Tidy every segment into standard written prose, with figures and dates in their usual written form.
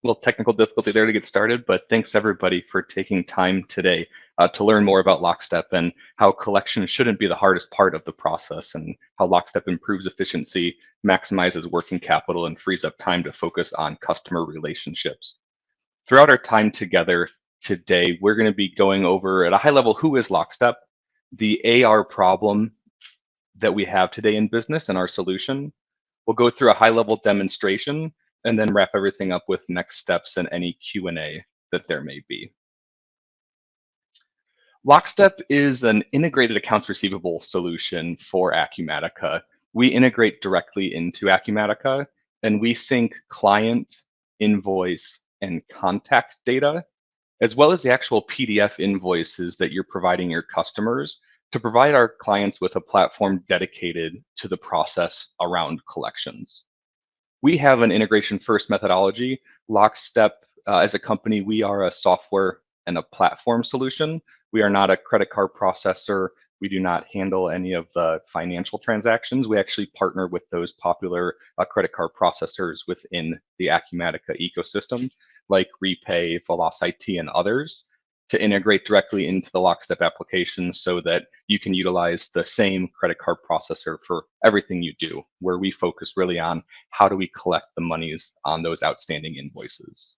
Little technical difficulty there to get started, but thanks everybody for taking time today to learn more about Lockstep and how collection shouldn't be the hardest part of the process and how Lockstep improves efficiency, maximizes working capital, and frees up time to focus on customer relationships. Throughout our time together today, we're going to be going over at a high level who is Lockstep, the AR problem that we have today in business and our solution. We'll go through a high level demonstration and then wrap everything up with next steps and any Q&A that there may be. Lockstep is an integrated accounts receivable solution for Acumatica. We integrate directly into Acumatica and we sync client, invoice, and contact data, as well as the actual PDF invoices that you're providing your customers to provide our clients with a platform dedicated to the process around collections. We have an integration first methodology. Lockstep, as a company, we are a software and a platform solution. We are not a credit card processor. We do not handle any of the financial transactions. We actually partner with those popular credit card processors within the Acumatica ecosystem, like Repay, Velocity, and others, to integrate directly into the Lockstep application so that you can utilize the same credit card processor for everything you do, where we focus really on how do we collect the monies on those outstanding invoices.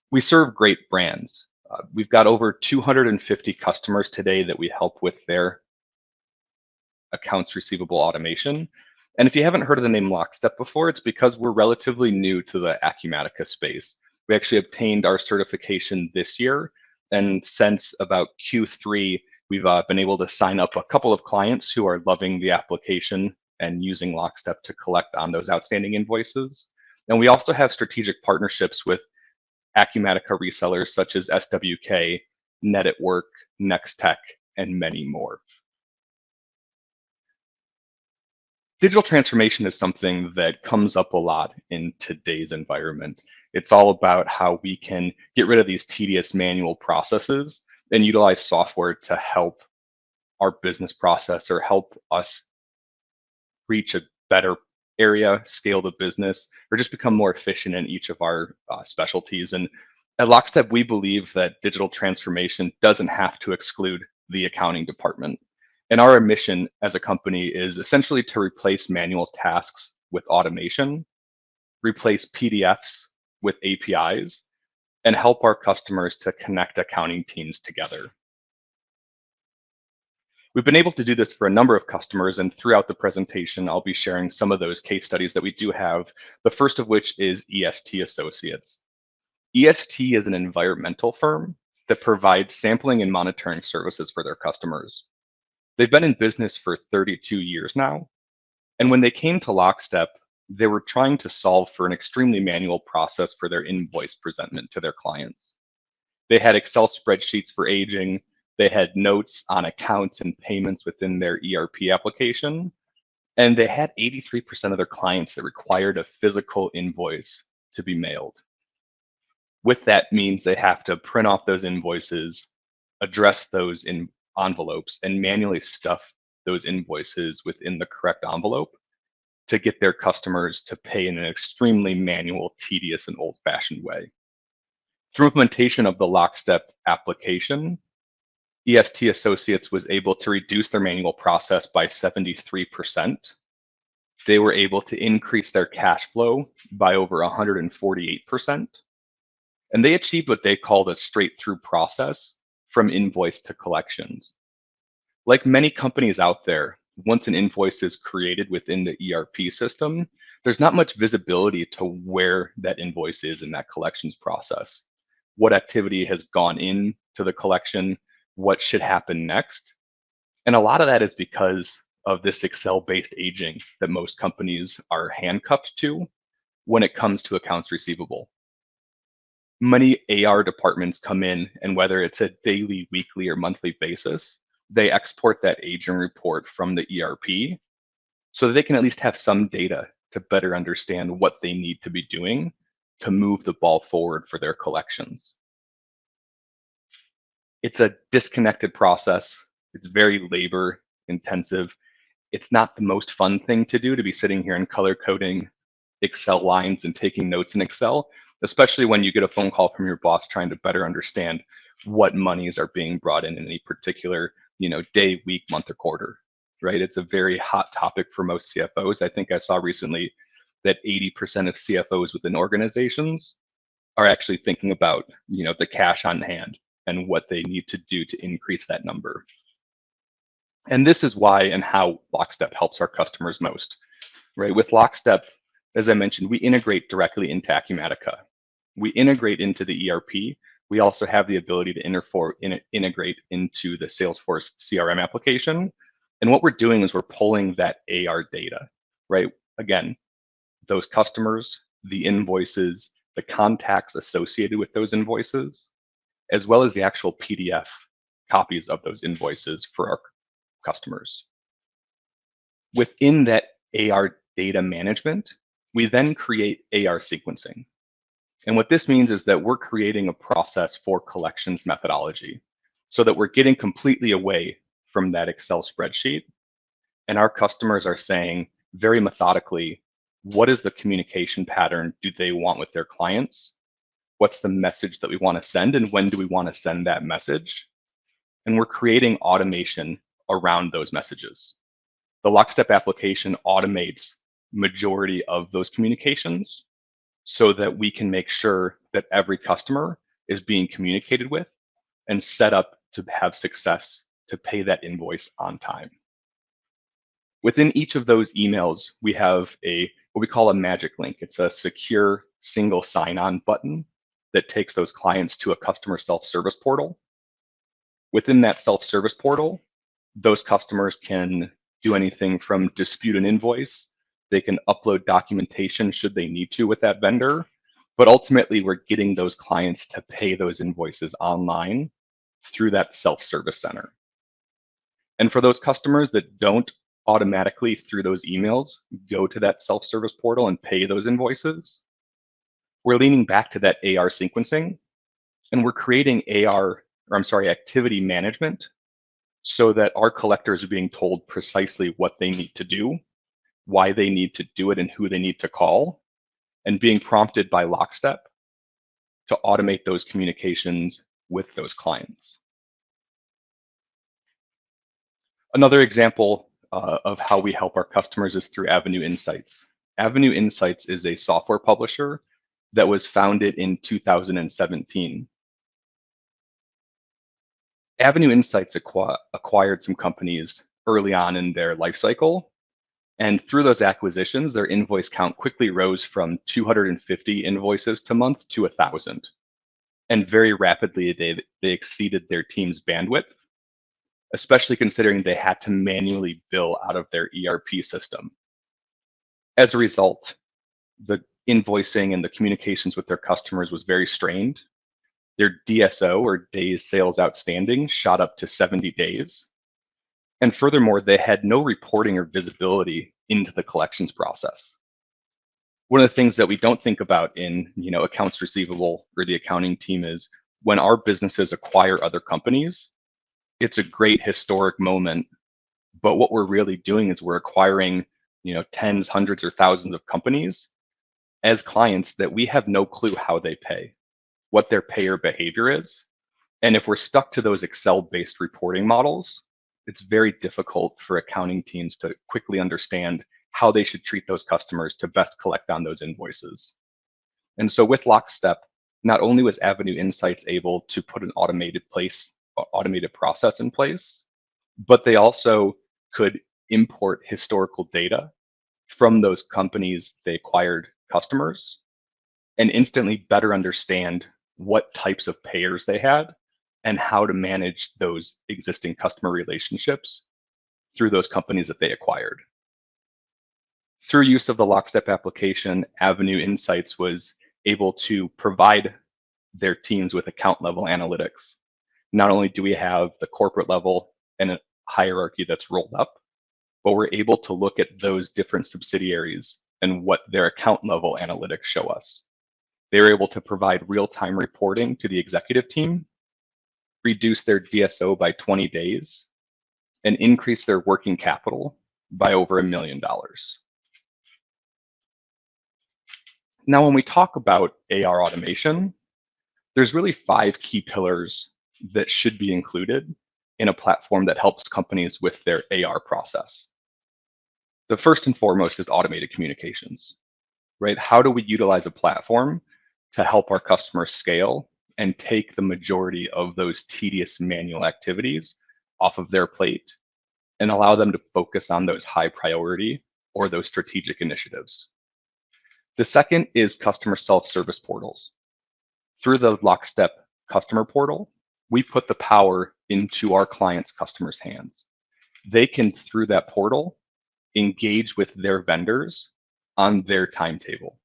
We serve great brands. We've got over 250 customers today that we help with their accounts receivable automation. And if you haven't heard of the name Lockstep before, it's because we're relatively new to the Acumatica space. We actually obtained our certification this year, and since about Q3, we've been able to sign up a couple of clients who are loving the application and using Lockstep to collect on those outstanding invoices. And we also have strategic partnerships with Acumatica resellers such as SWK, Net at Work, Nextech, and many more. Digital transformation is something that comes up a lot in today's environment. It's all about how we can get rid of these tedious manual processes and utilize software to help our business process or help us reach a better area, scale the business, or just become more efficient in each of our specialties. And at Lockstep, we believe that digital transformation doesn't have to exclude the accounting department. And our mission as a company is essentially to replace manual tasks with automation, replace PDFs with APIs, and help our customers to connect accounting teams together. We've been able to do this for a number of customers, and throughout the presentation, I'll be sharing some of those case studies that we do have, the first of which is Est Associates. EST is an environmental firm that provides sampling and monitoring services for their customers. They've been in business for 32 years now, and when they came to Lockstep, they were trying to solve for an extremely manual process for their invoice presentment to their clients. They had Excel spreadsheets for aging, they had notes on accounts and payments within their ERP application, and they had 83% of their clients that required a physical invoice to be mailed. With that means they have to print off those invoices, address those in envelopes, and manually stuff those invoices within the correct envelope to get their customers to pay in an extremely manual, tedious, and old-fashioned way. Through implementation of the Lockstep application, Est Associates was able to reduce their manual process by 73%. They were able to increase their cash flow by over 148%. And they achieved what they called a straight-through process from invoice to collections. Like many companies out there, once an invoice is created within the ERP system, there's not much visibility to where that invoice is in that collections process. What activity has gone into the collection, what should happen next. And a lot of that is because of this Excel-based aging that most companies are handcuffed to when it comes to accounts receivable. Many AR departments come in, and whether it's a daily, weekly, or monthly basis, they export that aging report from the ERP so that they can at least have some data to better understand what they need to be doing to move the ball forward for their collections. It's a disconnected process. It's very labor intensive. It's not the most fun thing to do, to be sitting here and color coding Excel lines and taking notes in Excel, especially when you get a phone call from your boss trying to better understand what monies are being brought in any particular, day, week, month, or quarter, right? It's a very hot topic for most CFOs. I think I saw recently that 80% of CFOs within organizations are actually thinking about, the cash on hand and what they need to do to increase that number. And this is why and how Lockstep helps our customers most, right? With Lockstep, as I mentioned, we integrate directly into Acumatica. We integrate into the ERP. We also have the ability to integrate into the Salesforce CRM application. And what we're doing is we're pulling that AR data, right? Again, those customers, the invoices, the contacts associated with those invoices, as well as the actual PDF copies of those invoices for our customers. Within that AR data management, we then create AR sequencing. And what this means is that we're creating a process for collections methodology so that we're getting completely away from that Excel spreadsheet. And our customers are saying very methodically, what is the communication pattern do they want with their clients? What's the message that we want to send, and when do we want to send that message? And we're creating automation around those messages. The Lockstep application automates majority of those communications so that we can make sure that every customer is being communicated with and set up to have success to pay that invoice on time. Within each of those emails, we have what we call a magic link. It's a secure single sign-on button that takes those clients to a customer self-service portal. Within that self-service portal, those customers can do anything from dispute an invoice. They can upload documentation should they need to with that vendor. But ultimately, we're getting those clients to pay those invoices online through that self-service center. And for those customers that don't automatically, through those emails, go to that self-service portal and pay those invoices, we're leaning back to that AR sequencing, and we're creating activity management so that our collectors are being told precisely what they need to do, why they need to do it, and who they need to call, and being prompted by Lockstep to automate those communications with those clients. Another example of how we help our customers is through Avenue Insights. Avenue Insights is a software publisher that was founded in 2017. Avenue Insights acquired some companies early on in their life cycle, and through those acquisitions, their invoice count quickly rose from 250 invoices to month to 1,000. And very rapidly, they exceeded their team's bandwidth, especially considering they had to manually bill out of their ERP system. As a result, the invoicing and the communications with their customers was very strained. Their DSO, or days sales outstanding, shot up to 70 days. And furthermore, they had no reporting or visibility into the collections process. One of the things that we don't think about in accounts receivable or the accounting team is when our businesses acquire other companies, it's a great historic moment. But what we're really doing is we're acquiring tens, hundreds, or thousands of companies as clients that we have no clue how they pay, what their payer behavior is. And if we're stuck to those Excel-based reporting models, it's very difficult for accounting teams to quickly understand how they should treat those customers to best collect on those invoices. And so with Lockstep, not only was Avenue Insights able to put an automated process in place, but they also could import historical data from those companies they acquired customers and instantly better understand what types of payers they had and how to manage those existing customer relationships through those companies that they acquired. Through use of the Lockstep application, Avenue Insights was able to provide their teams with account level analytics. Not only do we have the corporate level and a hierarchy that's rolled up, but we're able to look at those different subsidiaries and what their account level analytics show us. They were able to provide real-time reporting to the executive team, reduce their DSO by 20 days, and increase their working capital by over $1 million. Now, when we talk about AR automation, there's really 5 key pillars that should be included in a platform that helps companies with their AR process. The first and foremost is automated communications, right? How do we utilize a platform to help our customers scale and take the majority of those tedious manual activities off of their plate and allow them to focus on those high priority or those strategic initiatives? The second is customer self-service portals. Through the Lockstep customer portal, we put the power into our clients' customers' hands. They can, through that portal, engage with their vendors on their timetable.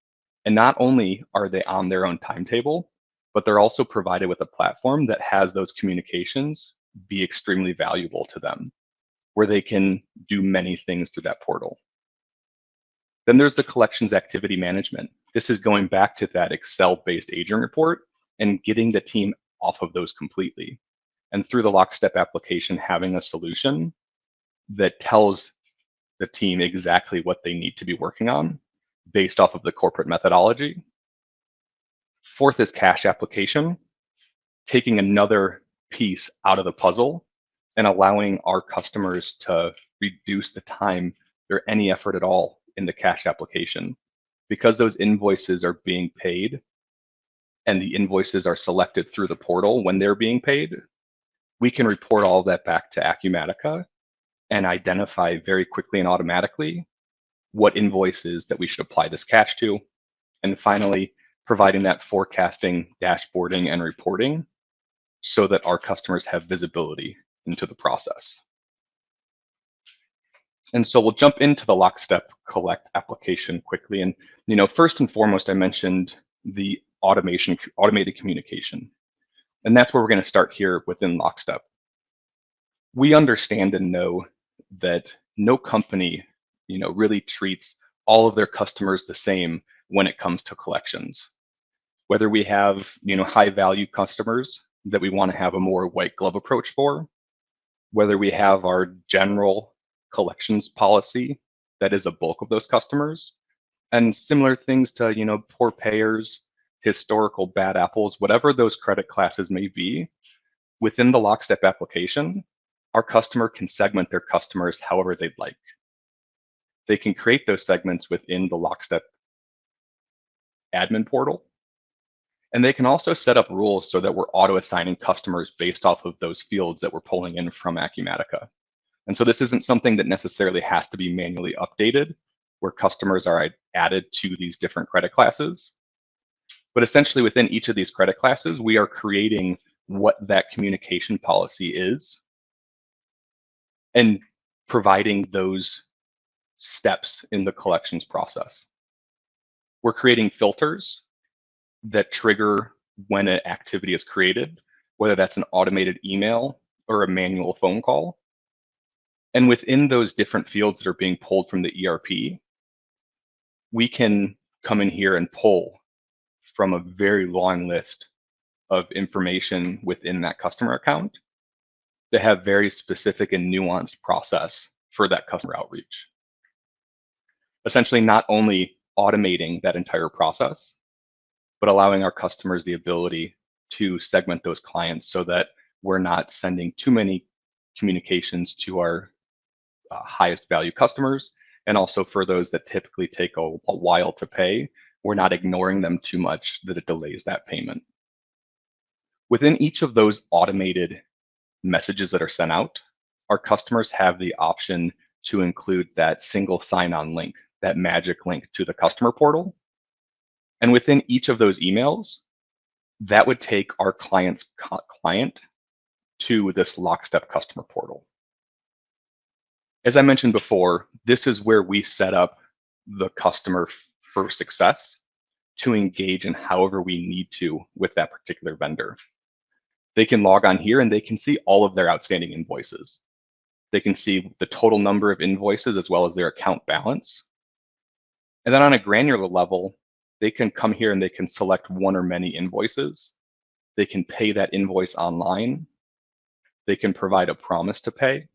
And not only are they on their own timetable, but they're also provided with a platform that has those communications be extremely valuable to them, where they can do many things through that portal. Then there's the collections activity management. This is going back to that Excel-based agent report and getting the team off of those completely. And through the Lockstep application, having a solution that tells the team exactly what they need to be working on based off of the corporate methodology. Fourth is cash application, taking another piece out of the puzzle and allowing our customers to reduce the time or any effort at all in the cash application. Because those invoices are being paid and the invoices are selected through the portal when they're being paid, we can report all of that back to Acumatica and identify very quickly and automatically what invoices that we should apply this cash to. And finally, providing that forecasting, dashboarding, and reporting so that our customers have visibility into the process. And so we'll jump into the Lockstep Collect application quickly. And first and foremost, I mentioned the automated communication. And that's where we're going to start here within Lockstep. We understand and know that no company, really treats all of their customers the same when it comes to collections. Whether we have, high value customers that we want to have a more white glove approach for, whether we have our general collections policy that is a bulk of those customers, and similar things to, poor payers, historical bad apples, whatever those credit classes may be, within the Lockstep application, our customer can segment their customers however they'd like. They can create those segments within the Lockstep admin portal. And they can also set up rules so that we're auto-assigning customers based off of those fields that we're pulling in from Acumatica. And so this isn't something that necessarily has to be manually updated, where customers are added to these different credit classes. But essentially within each of these credit classes, we are creating what that communication policy is and providing those steps in the collections process. We're creating filters that trigger when an activity is created, whether that's an automated email or a manual phone call. And within those different fields that are being pulled from the ERP, we can come in here and pull from a very long list of information within that customer account that have very specific and nuanced process for that customer outreach. Essentially, not only automating that entire process, but allowing our customers the ability to segment those clients so that we're not sending too many communications to our highest value customers. And also for those that typically take a while to pay, we're not ignoring them too much that it delays that payment. Within each of those automated messages that are sent out, our customers have the option to include that single sign-on link, that magic link to the customer portal. And within each of those emails, that would take our client's client to this Lockstep customer portal. As I mentioned before, this is where we set up the customer for success to engage in however we need to with that particular vendor. They can log on here and they can see all of their outstanding invoices. They can see the total number of invoices as well as their account balance. And then on a granular level, they can come here and they can select one or many invoices. They can pay that invoice online. They can provide a promise to pay.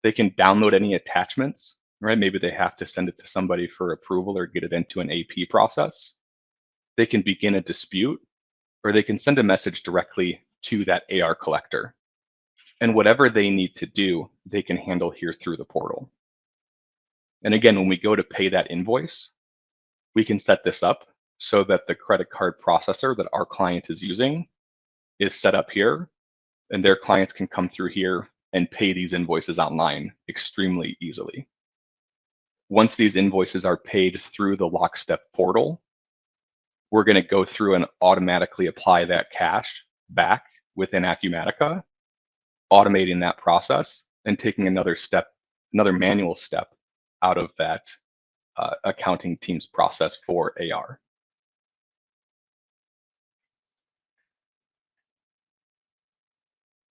They can download any attachments right? Maybe they have to send it to somebody for approval or get it into an AP process. They can begin a dispute, or they can send a message directly to that AR collector. And whatever they need to do, they can handle here through the portal. And again, when we go to pay that invoice, we can set this up so that the credit card processor that our client is using is set up here, and their clients can come through here and pay these invoices online extremely easily. Once these invoices are paid through the Lockstep portal, we're going to go through and automatically apply that cash back within Acumatica, automating that process and taking another manual step out of that accounting team's process for AR.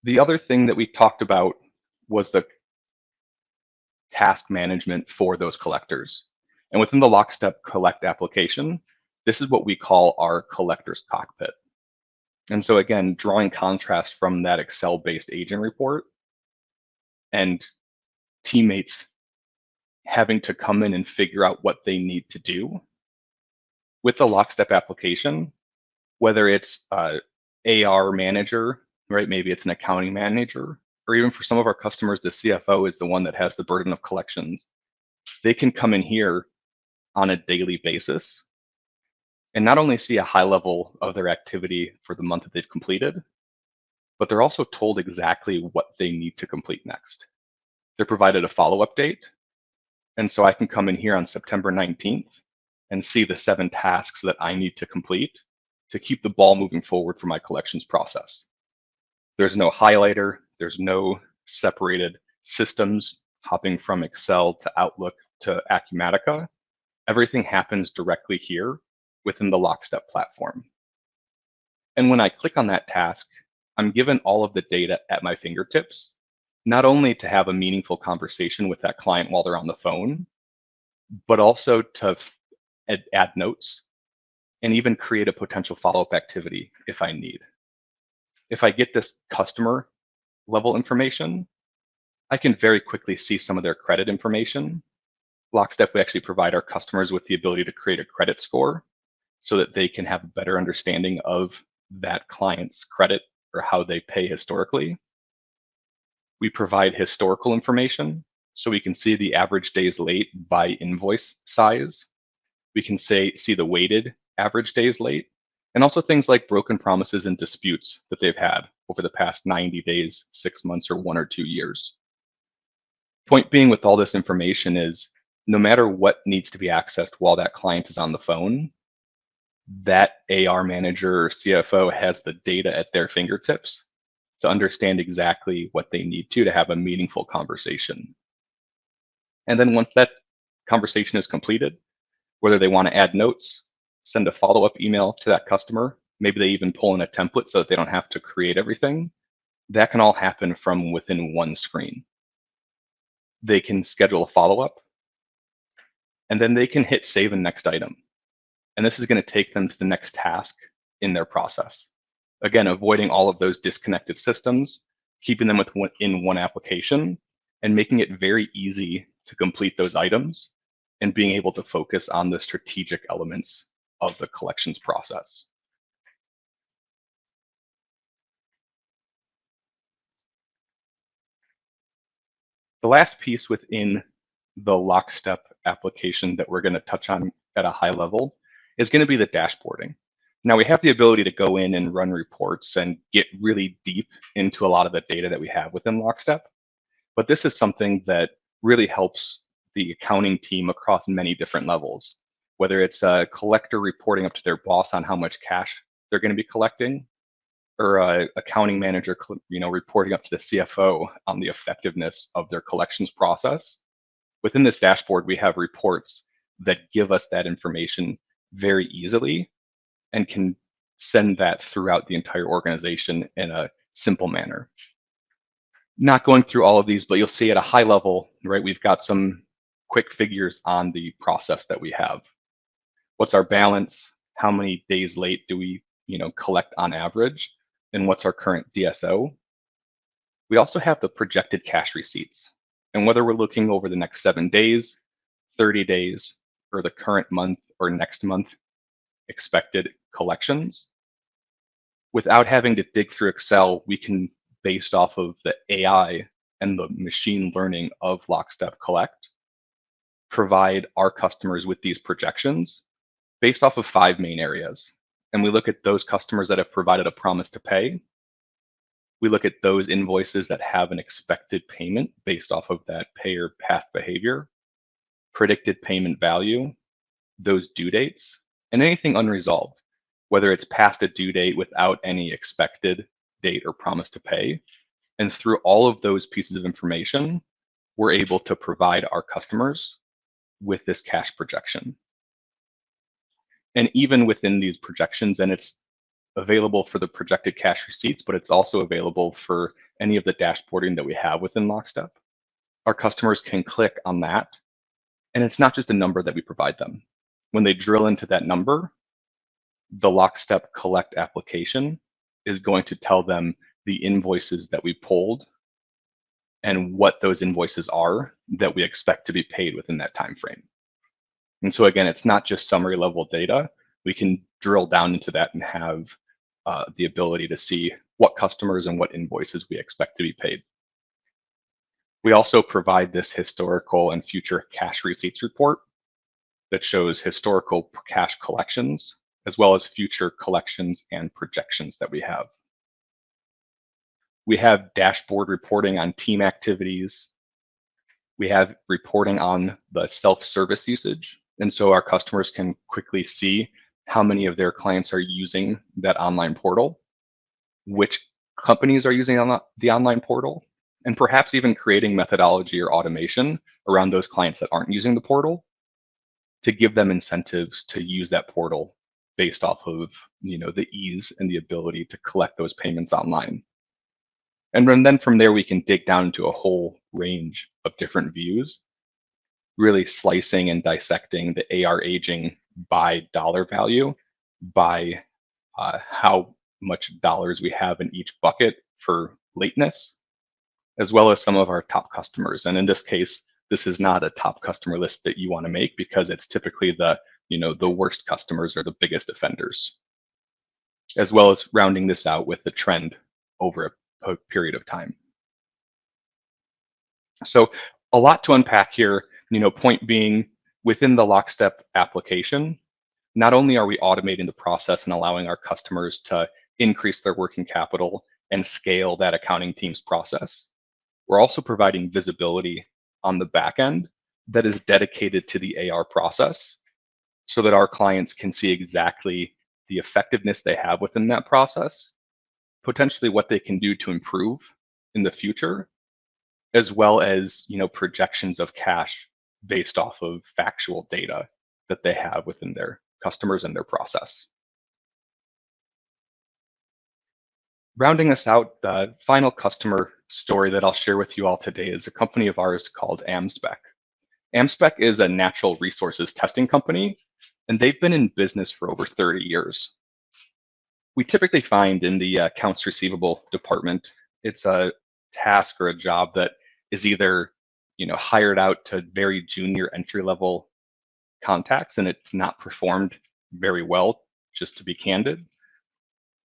The other thing that we talked about was the task management for those collectors. And within the Lockstep Collect application, this is what we call our collector's cockpit. And so again, drawing contrast from that Excel-based agent report and teammates having to come in and figure out what they need to do. With the Lockstep application, whether it's AR manager, right? Maybe it's an accounting manager, or even for some of our customers, the CFO is the one that has the burden of collections. They can come in here on a daily basis and not only see a high level of their activity for the month that they've completed, but they're also told exactly what they need to complete next. They're provided a follow-up date. And so I can come in here on September 19th and see the 7 tasks that I need to complete to keep the ball moving forward for my collections process. There's no highlighter, there's no separated systems hopping from Excel to Outlook to Acumatica. Everything happens directly here within the Lockstep platform. And when I click on that task, I'm given all of the data at my fingertips, not only to have a meaningful conversation with that client while they're on the phone, but also to add notes and even create a potential follow-up activity if I need. If I get this customer level information, I can very quickly see some of their credit information. Lockstep, we actually provide our customers with the ability to create a credit score so that they can have a better understanding of that client's credit or how they pay historically. We provide historical information so we can see the average days late by invoice size. We can see the weighted average days late, and also things like broken promises and disputes that they've had over the past 90 days, 6 months, or 1 or 2 years. Point being with all this information is no matter what needs to be accessed while that client is on the phone, that AR manager or CFO has the data at their fingertips to understand exactly what they need to have a meaningful conversation. And then once that conversation is completed, whether they want to add notes, send a follow-up email to that customer, maybe they even pull in a template so that they don't have to create everything, that can all happen from within one screen. They can schedule a follow-up, and then they can hit save and next item. And this is going to take them to the next task in their process. Again, avoiding all of those disconnected systems, keeping them in one application, and making it very easy to complete those items and being able to focus on the strategic elements of the collections process. The last piece within the Lockstep application that we're going to touch on at a high level is going to be the dashboarding. Now we have the ability to go in and run reports and get really deep into a lot of the data that we have within Lockstep, but this is something that really helps the accounting team across many different levels, whether it's a collector reporting up to their boss on how much cash they're going to be collecting, or an accounting manager, reporting up to the CFO on the effectiveness of their collections process. Within this dashboard, we have reports that give us that information very easily and can send that throughout the entire organization in a simple manner. Not going through all of these, but you'll see at a high level, right, we've got some quick figures on the process that we have. What's our balance? How many days late do we collect on average? And what's our current DSO? We also have the projected cash receipts. And whether we're looking over the next 7 days, 30 days or the current month or next month expected collections. Without having to dig through Excel, we can, based off of the AI and the machine learning of Lockstep Collect, provide our customers with these projections based off of 5 main areas. And we look at those customers that have provided a promise to pay. We look at those invoices that have an expected payment based off of that payer past behavior, predicted payment value, those due dates, and anything unresolved, whether it's past a due date without any expected date or promise to pay. And through all of those pieces of information, we're able to provide our customers with this cash projection. And even within these projections, and it's available for the projected cash receipts, but it's also available for any of the dashboarding that we have within Lockstep. Our customers can click on that, and it's not just a number that we provide them. When they drill into that number, the Lockstep Collect application is going to tell them the invoices that we pulled and what those invoices are that we expect to be paid within that time frame. And so again, it's not just summary level data. We can drill down into that and have the ability to see what customers and what invoices we expect to be paid. We also provide this historical and future cash receipts report that shows historical cash collections, as well as future collections and projections that we have. We have dashboard reporting on team activities. We have reporting on the self-service usage. And so our customers can quickly see how many of their clients are using that online portal, which companies are using on the online portal, and perhaps even creating methodology or automation around those clients that aren't using the portal to give them incentives to use that portal based off of the ease and the ability to collect those payments online. And then from there, we can dig down into a whole range of different views, really slicing and dissecting the AR aging by dollar value, by how much dollars we have in each bucket for lateness, as well as some of our top customers. And in this case, this is not a top customer list that you want to make because it's typically the worst customers are the biggest offenders, as well as rounding this out with the trend over a period of time. So a lot to unpack here, point being within the Lockstep application, not only are we automating the process and allowing our customers to increase their working capital and scale that accounting team's process, we're also providing visibility on the back end that is dedicated to the AR process so that our clients can see exactly the effectiveness they have within that process, potentially what they can do to improve in the future, as well as projections of cash based off of factual data that they have within their customers and their process. Rounding us out, the final customer story that I'll share with you all today is a company of ours called Amspec. Amspec is a natural resources testing company, and they've been in business for over 30 years. We typically find in the accounts receivable department, it's a task or a job that is either hired out to very junior entry-level contacts, and it's not performed very well, just to be candid,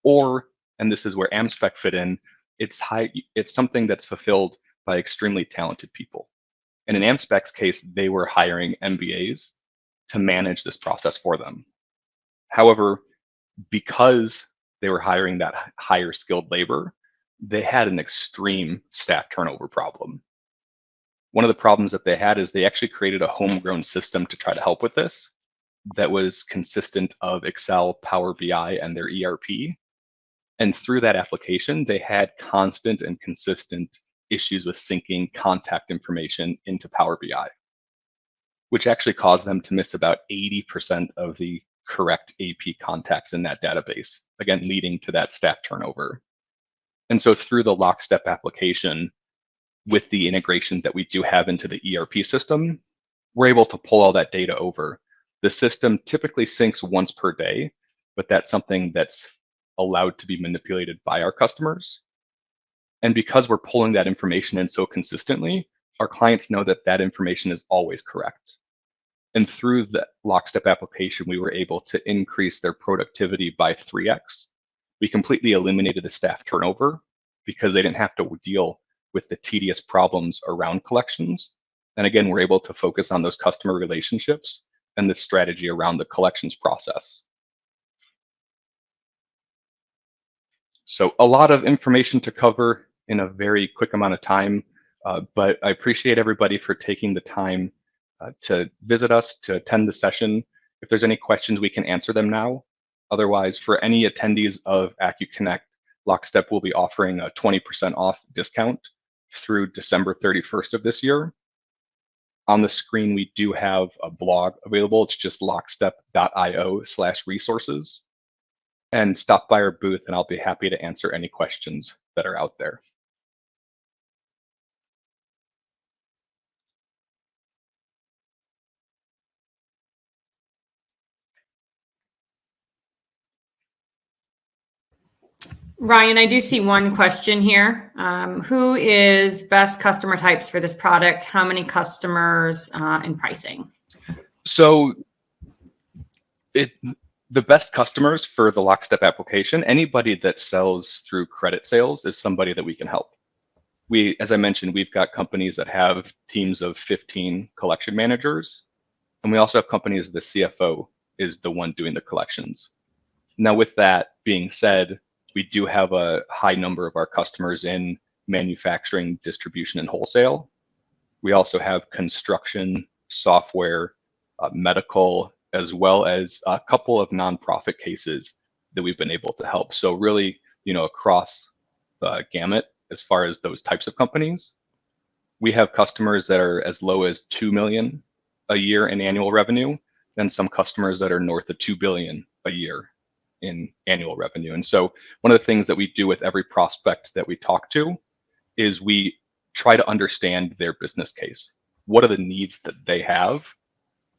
or, and this is where Amspec fit in, it's something that's fulfilled by extremely talented people. And in Amspec's case, they were hiring MBAs to manage this process for them. However, because they were hiring that higher skilled labor, they had an extreme staff turnover problem. One of the problems that they had is they actually created a homegrown system to try to help with this that was consistent of Excel, Power BI, and their ERP. And through that application, they had constant and consistent issues with syncing contact information into Power BI, which actually caused them to miss about 80% of the correct AP contacts in that database, again, leading to that staff turnover. And so through the Lockstep application, with the integration that we do have into the ERP system, we're able to pull all that data over. The system typically syncs once per day, but that's something that's allowed to be manipulated by our customers. And because we're pulling that information in so consistently, our clients know that that information is always correct. And through the Lockstep application, we were able to increase their productivity by 3x. We completely eliminated the staff turnover because they didn't have to deal with the tedious problems around collections. And again, we're able to focus on those customer relationships and the strategy around the collections process. So a lot of information to cover in a very quick amount of time, but I appreciate everybody for taking the time to visit us, to attend the session. If there's any questions, we can answer them now. Otherwise, for any attendees of acuCONNECT, Lockstep will be offering a 20% off discount through December 31st of this year. On the screen, we do have a blog available. It's just lockstep.io/resources. And stop by our booth, and I'll be happy to answer any questions that are out there. Ryan, I do see one question here. Who is best customer types for this product? How many customers and pricing? So the best customers for the Lockstep application, anybody that sells through credit sales is somebody that we can help. As I mentioned, we've got companies that have teams of 15 collection managers, and we also have companies the CFO is the one doing the collections. Now, with that being said, we do have a high number of our customers in manufacturing, distribution, and wholesale. We also have construction, software, medical, as well as a couple of nonprofit cases that we've been able to help. So really, across the gamut as far as those types of companies. We have customers that are as low as 2 million a year in annual revenue, and some customers that are north of 2 billion a year in annual revenue. And so one of the things that we do with every prospect that we talk to is we try to understand their business case. What are the needs that they have?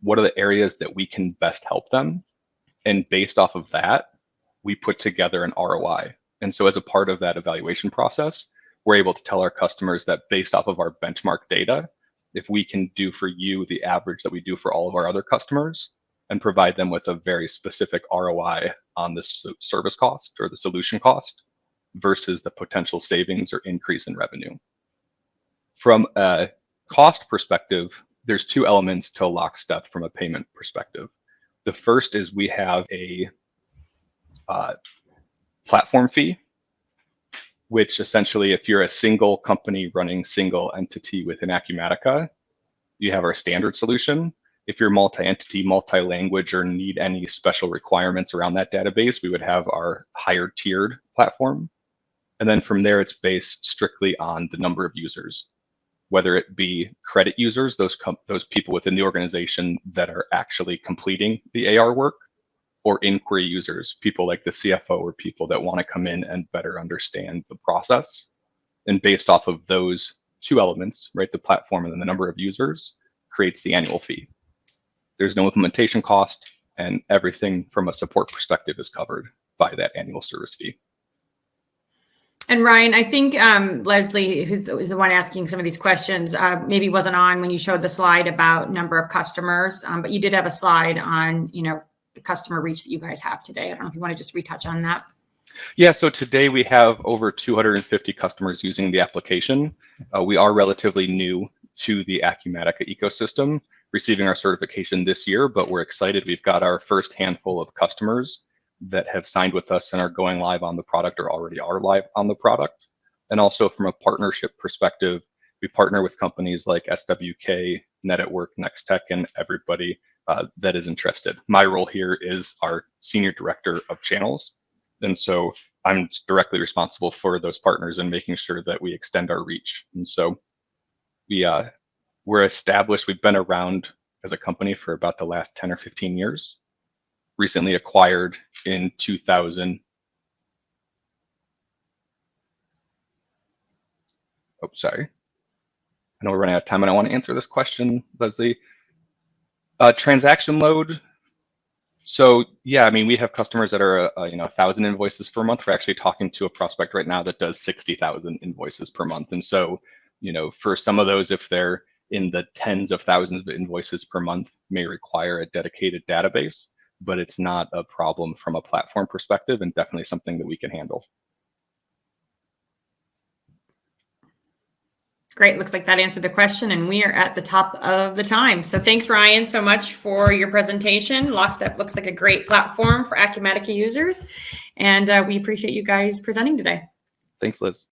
What are the areas that we can best help them? And based off of that, we put together an ROI. And so as a part of that evaluation process, we're able to tell our customers that based off of our benchmark data, if we can do for you the average that we do for all of our other customers and provide them with a very specific ROI on the service cost or the solution cost versus the potential savings or increase in revenue. From a cost perspective, there's two elements to Lockstep from a payment perspective. The first is we have a platform fee, which essentially, if you're a single company running single entity within Acumatica, you have our standard solution. If you're multi-entity, multi-language, or need any special requirements around that database, we would have our higher tiered platform. And then from there, it's based strictly on the number of users, whether it be credit users, those people within the organization that are actually completing the AR work, or inquiry users, people like the CFO or people that want to come in and better understand the process. And based off of those two elements, right, the platform and then the number of users, creates the annual fee. There's no implementation cost, and everything from a support perspective is covered by that annual service fee. And Ryan, I think Leslie, who's the one asking some of these questions, maybe wasn't on when you showed the slide about number of customers, but you did have a slide on, the customer reach that you guys have today. I don't know if you want to just retouch on that. Yeah, so today we have over 250 customers using the application. We are relatively new to the Acumatica ecosystem, receiving our certification this year, but we're excited. We've got our first handful of customers that have signed with us and are going live on the product or already are live on the product. And also from a partnership perspective, we partner with companies like SWK, Net at Work, Next Tech, and everybody that is interested. My role here is our Senior Director of Channels. And so I'm directly responsible for those partners and making sure that we extend our reach. And so we're established, we've been around as a company for about the last 10 or 15 years. Recently acquired in 2000. Oh, sorry. I know we're running out of time and I want to answer this question, Leslie. Transaction load. So yeah, I mean, we have customers that are 1,000 invoices per month. We're actually talking to a prospect right now that does 60,000 invoices per month. And so, for some of those, if they're in the tens of thousands of invoices per month may require a dedicated database, but it's not a problem from a platform perspective, and definitely something that we can handle. Great. Looks like that answered the question, and we are at the top of the time. So thanks, Ryan, so much for your presentation. Lockstep looks like a great platform for acuMedica users, and we appreciate you guys presenting today. Thanks, Liz.